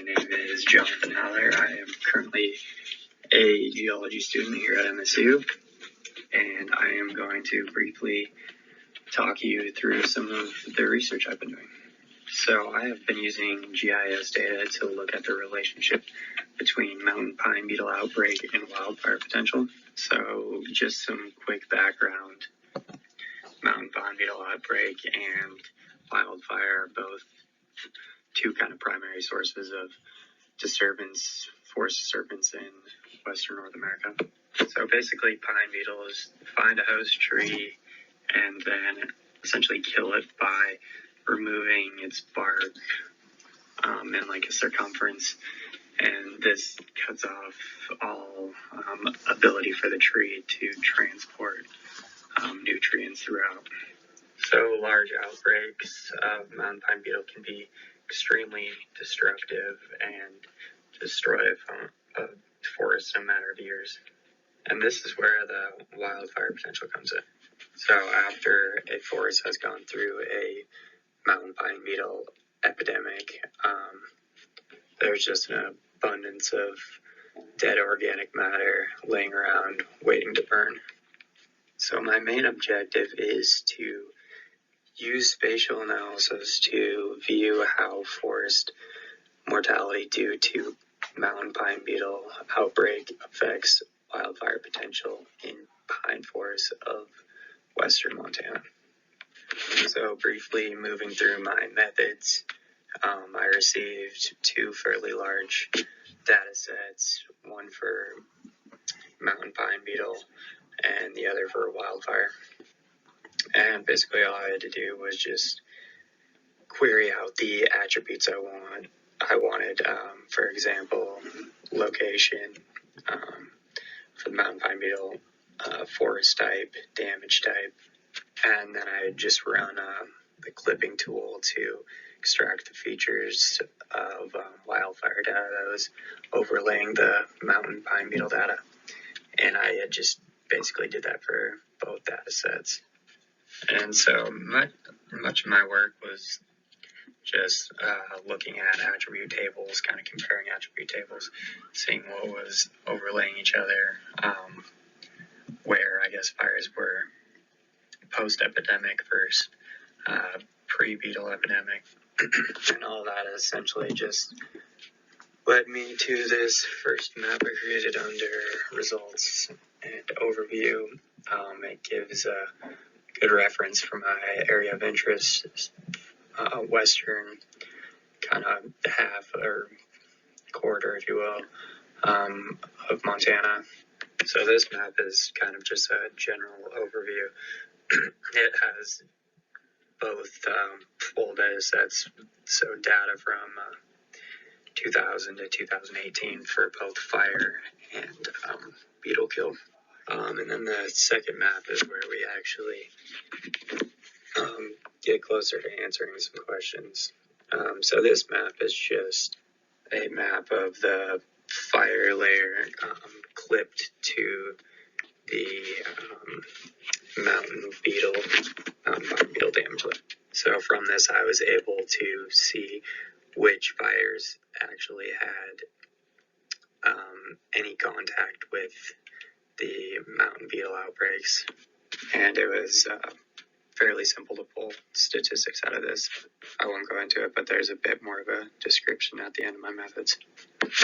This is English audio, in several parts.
name is Jonathan. I am currently a geology student here at MSU, and I am going to briefly talk you through some of the research I've been doing. So I have been using GIS data to look at the relationship between mountain pine beetle outbreak and wildfire potential. So just some quick background. Mountain pine beetle outbreak and wildfire are both two kind of primary sources of disturbance, forest disturbance in Western North America. So basically pine beetles find a host tree and then essentially kill it by removing its bark in like a circumference, and this cuts off all ability for the tree to transport nutrients throughout. So large outbreaks of mountain pine beetle can be extremely destructive and destroy a forest in a matter of years. And this is where the wildfire potential comes in. So after a forest has gone through a mountain pine beetle epidemic, there's just an abundance of dead organic matter laying around waiting to burn. So my main objective is to use spatial analysis to view how forest mortality due to mountain pine beetle outbreak affects wildfire potential in pine forests of western Montana. So briefly moving through my methods, I received two fairly large data sets, one for mountain pine beetle and the other for wildfire. And basically all I had to do was just query out the attributes I wanted, for example, location for the mountain pine beetle, forest type, damage type, and then I just run the clipping tool to extract the features of wildfire data that was overlaying the mountain pine beetle data. And I had just basically did that for both data sets. And so much of my work was just looking at attribute tables, kind of comparing attribute tables, seeing what was overlaying each other, where I guess fires were post-epidemic versus pre-beetle epidemic. And all that essentially just led me to this first map I created under results and overview. It gives a good reference for my area of interest, western kind of half or quarter, if you will, of Montana. So this map is kind of just a general overview. It has both full data sets, so data from 2000 to 2018 for both fire and beetle kill. And then the second map is where we actually get closer to answering some questions. So this map is just a map of the fire layer clipped to the mountain pine beetle damage layer. So from this I was able to see which fires actually had any contact with the mountain beetle outbreaks, and it was fairly simple to pull statistics out of this. I won't go into it, but there's a bit more of a description at the end of my methods.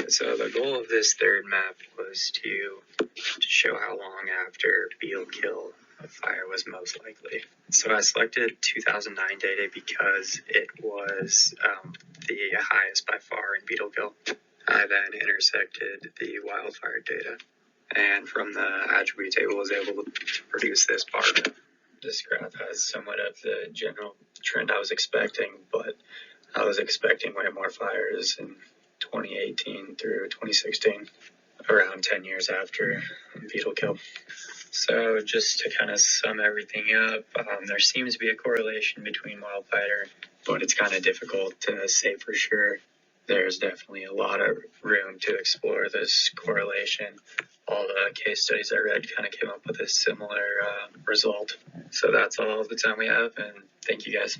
So the goal of this third map was to show how long after beetle kill a fire was most likely. So I selected 2009 data because it was the highest by far in beetle kill. I then intersected the wildfire data, and from the attribute table was able to produce this bar graph. This graph has somewhat of the general trend I was expecting, but I was expecting way more fires in 2018 through 2016, around 10 years after beetle kill. So just to kind of sum everything up, there seems to be a correlation between wildfire, but it's kind of difficult to say for sure. There's definitely a lot of room to explore this correlation. All the case studies I read kind of came up with a similar result. So that's all the time we have, and thank you guys.